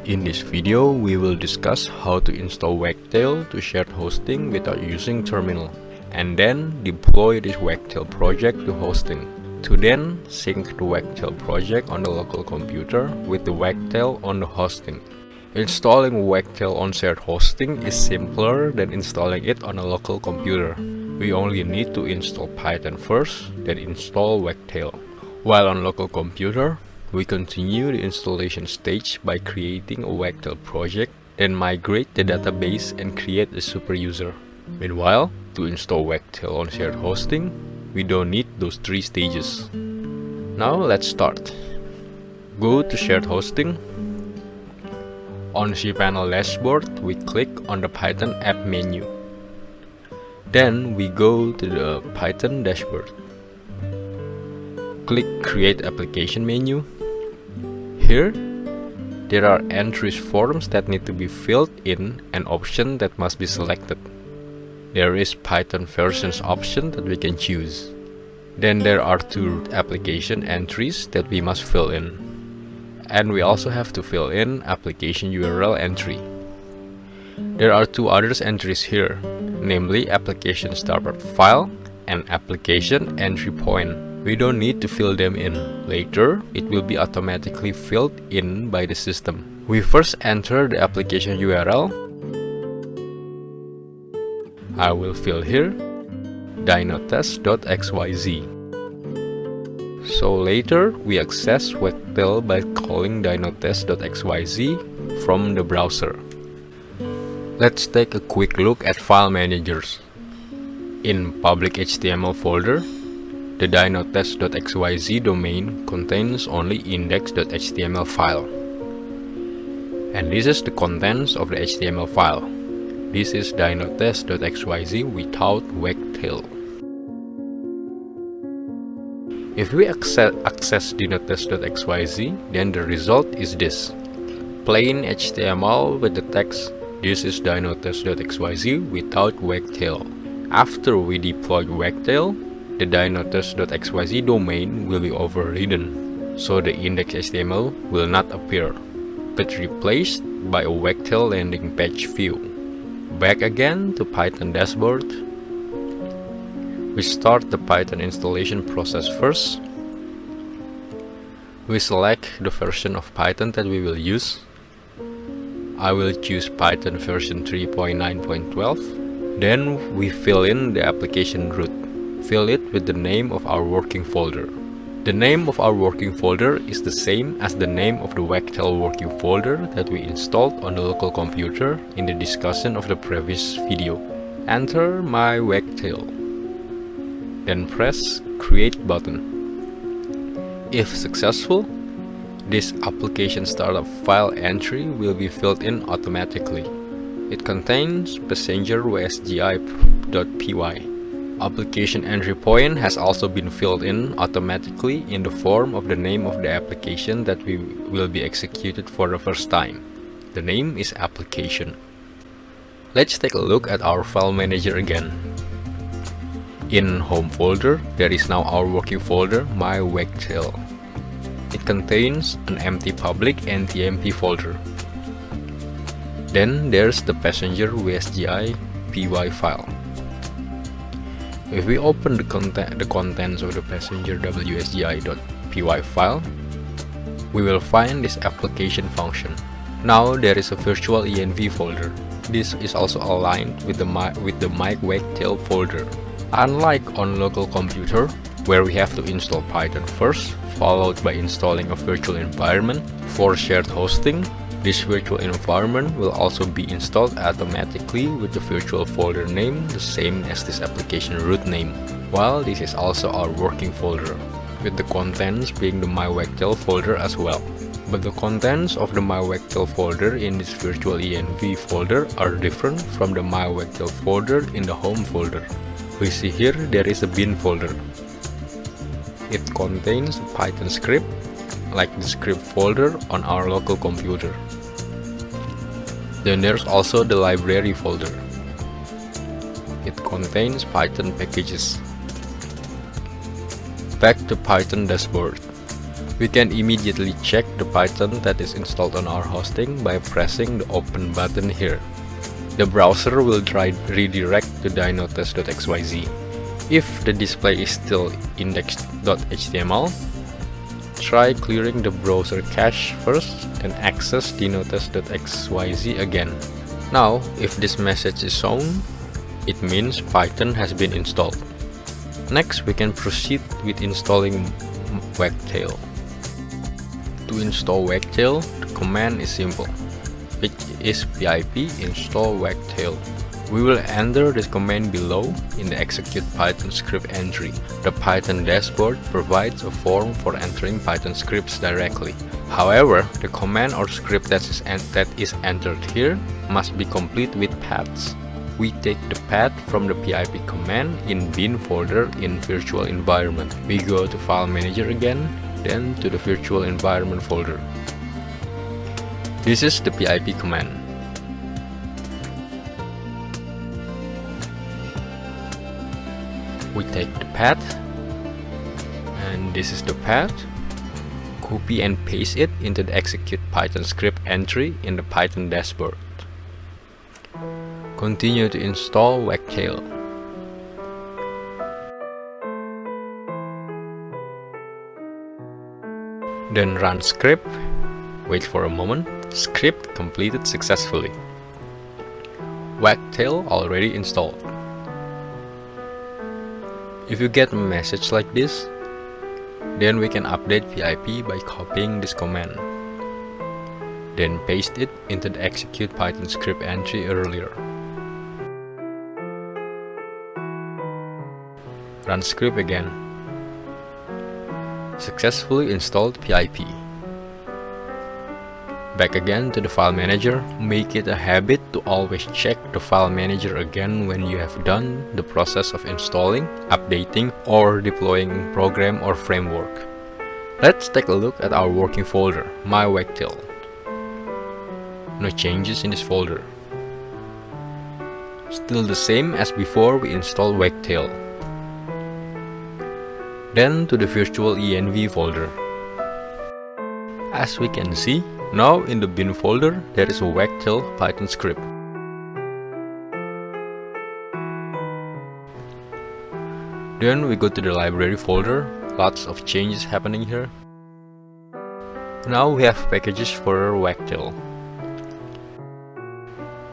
In this video, we will discuss how to install Wagtail to shared hosting without using terminal, and then deploy this Wagtail project to hosting, to then sync the Wagtail project on the local computer with the Wagtail on the hosting. Installing Wagtail on shared hosting is simpler than installing it on a local computer. We only need to install Python first, then install Wagtail. While on local computer, we continue the installation stage by creating a Wagtail project, then migrate the database and create a super user. Meanwhile, to install Wagtail on shared hosting, we don't need those three stages. Now let's start. Go to shared hosting. On cPanel dashboard, we click on the Python app menu. Then we go to the Python dashboard. Click Create Application menu. Here, there are entries forms that need to be filled in and option that must be selected. There is Python versions option that we can choose. Then there are two application entries that we must fill in. And we also have to fill in application URL entry. There are two other entries here, namely application startup file and application entry point. We don't need to fill them in. Later, it will be automatically filled in by the system. We first enter the application URL. I will fill here dynotest.xyz. So later, we access Wagtail by calling dynotest.xyz from the browser. Let's take a quick look at file managers. In public HTML folder, the dynotest.xyz domain contains only index.html file. And this is the contents of the HTML file. This is dynotest.xyz without Wagtail. If we access dynotest.xyz, then the result is this. Plain HTML with the text, this is dynotest.xyz without Wagtail. After we deploy Wagtail, the dynotest.xyz domain will be overridden, so the index.html will not appear, but replaced by a Wagtail landing page view. Back again to Python dashboard. We start the Python installation process first. We select the version of Python that we will use. I will choose Python version 3.9.12. Then we fill in the application root. Fill it with the name of our working folder. The name of our working folder is the same as the name of the Wagtail working folder that we installed on the local computer in the discussion of the previous video. Enter my Wagtail. Then press Create button. If successful, this application startup file entry will be filled in automatically. It contains passenger WSGI.py. Application entry point has also been filled in automatically in the form of the name of the application that will be executed for the first time. The name is application. Let's take a look at our file manager again. In home folder, there is now our working folder, my Wagtail. It contains an empty public and empty folder. Then there's the passenger WSGI.py file. If we open the contents of the passenger WSGI.py file, we will find this application function. Now there is a virtual env folder. This is also aligned with the my Wagtail folder. Unlike on local computer, where we have to install Python first, followed by installing a virtual environment for shared hosting, this virtual environment will also be installed automatically with the virtual folder name the same as this application root name, while this is also our working folder, with the contents being the my Wagtail folder as well. But the contents of the my Wagtail folder in this virtual env folder are different from the my Wagtail folder in the home folder. We see here there is a bin folder. It contains a Python script, like the script folder on our local computer. Then there's also the library folder. It contains Python packages. Back to Python dashboard. We can immediately check the Python that is installed on our hosting by pressing the open button here. The browser will redirect to dynotest.xyz. If the display is still index.html, try clearing the browser cache first, then access dynotest.xyz again. Now, if this message is shown, it means Python has been installed. Next, we can proceed with installing Wagtail. To install Wagtail, the command is simple, which is pip install Wagtail. We will enter this command below in the execute Python script entry. The Python dashboard provides a form for entering Python scripts directly. However, the command or script that is entered here must be complete with paths. We take the path from the pip command in bin folder in virtual environment. We go to file manager again, then to the virtual environment folder. This is the pip command. We take the path, and this is the path. Copy and paste it into the execute Python script entry in the Python dashboard. Continue to install Wagtail. Then run script. Wait for a moment. Script completed successfully. Wagtail already installed. If you get a message like this, then we can update pip by copying this command. Then paste it into the execute Python script entry earlier. Run script again. Successfully installed pip. Back again to the file manager. Make it a habit to always check the file manager again when you have done the process of installing, updating, or deploying a program or framework. Let's take a look at our working folder, My Wagtail. No changes in this folder. Still the same as before we installed Wagtail. Then to the virtual env folder. As we can see, now in the bin folder there is a Wagtail Python script. Then we go to the library folder. Lots of changes happening here. Now we have packages for Wagtail.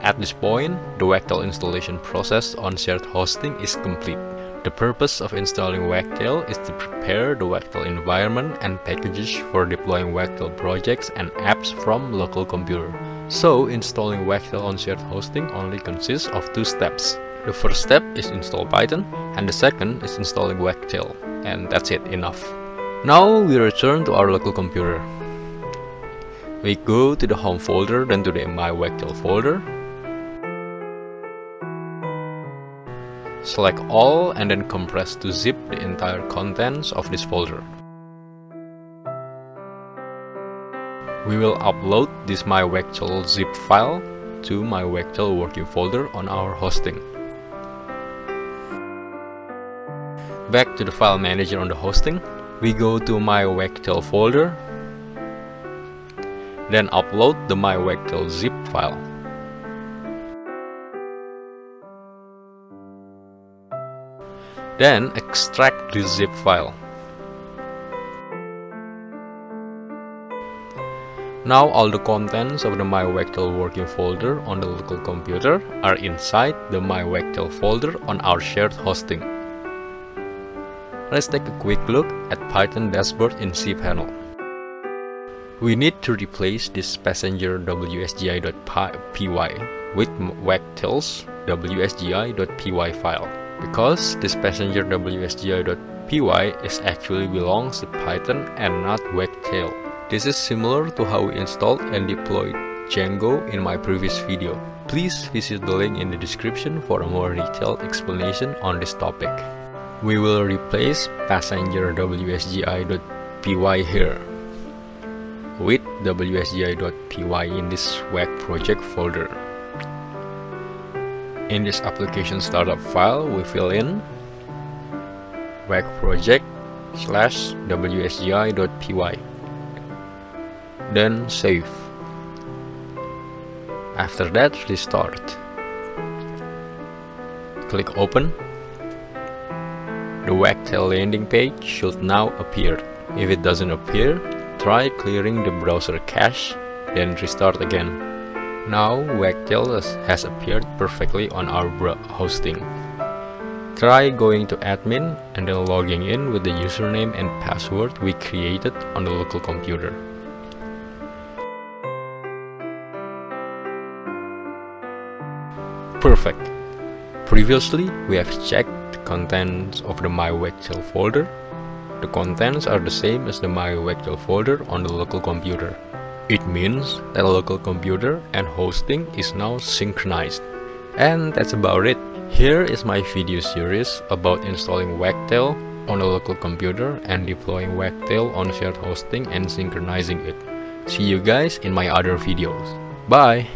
At this point, the Wagtail installation process on shared hosting is complete. The purpose of installing Wagtail is to prepare the Wagtail environment and packages for deploying Wagtail projects and apps from local computer. So, installing Wagtail on shared hosting only consists of two steps. The first step is install Python, and the second is installing Wagtail. And that's it, enough. Now we return to our local computer. We go to the home folder, then to the My Wagtail folder. Select all and then compress to zip the entire contents of this folder. We will upload this My Wagtail zip file to My Wagtail working folder on our hosting. Back to the file manager on the hosting, we go to My Wagtail folder, then upload the My Wagtail zip file. Then extract the zip file. Now all the contents of the My Wagtail working folder on the local computer are inside the My Wagtail folder on our shared hosting. Let's take a quick look at Python dashboard in cPanel. We need to replace this passenger wsgi.py with Wagtail's wsgi.py file, because this passenger wsgi.py is actually belongs to Python and not Wagtail. This is similar to how we installed and deployed Django in my previous video. Please visit the link in the description for a more detailed explanation on this topic. We will replace passenger wsgi.py here with wsgi.py in this wag project folder. In this application startup file, we fill in wag project /wsgi.py. then save. After that, restart. Click open. The Wagtail landing page should now appear. If it doesn't appear, try clearing the browser cache, then restart again. Now Wagtail has appeared perfectly on our hosting. Try going to admin and then logging in with the username and password we created on the local computer. Perfect. Previously, we have checked the contents of the My Wagtail folder. The contents are the same as the My Wagtail folder on the local computer. It means that the local computer and hosting is now synchronized. And that's about it. Here is my video series about installing Wagtail on a local computer and deploying Wagtail on shared hosting and synchronizing it. See you guys in my other videos. Bye!